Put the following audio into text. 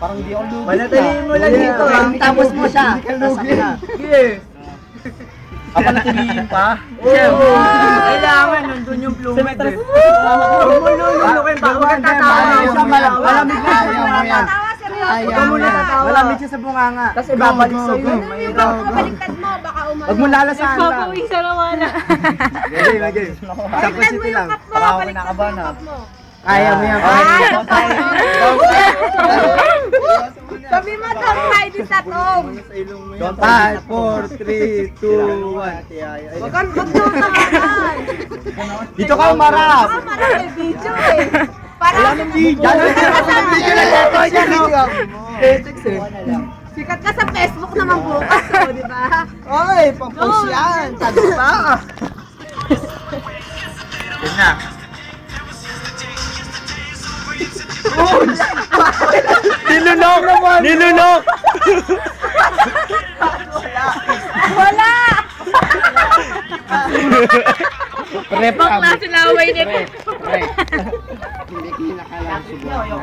Parang di ako lugi. Manatiliin mo lang dito. Tapos mo siya. Sige. Panatiliin pa? Oo. Kailangan nandun yung plumid eh. Huwag mo lulukin pa. Huwag kang tatawa. Malamig na sa bunganga. Huwag mo na tatawa. Malamig siya sa bunganga. Tapos ibabalik sa'yo. Baliktad mo, baka umano. Huwag mo lalasahan lang. Papawisa naman na. Lagay. Tapos ito lang. Para ako kinakabahan ha. Kaya mo yan. Sabi mo, Tom, Heidi sa Tom. 5, 4, 3, 2, 1. Huwag kang magtutakan. Dito ka umarap. Baka marami video eh. Para sikat ka sa Facebook naman bukas, o, di ba? Oy, pang-post yan. Tago pa. Yun na. Nilunok! Nilunok! Wala! Rep Bakla sila away nito. Hindi kinakalang siguro.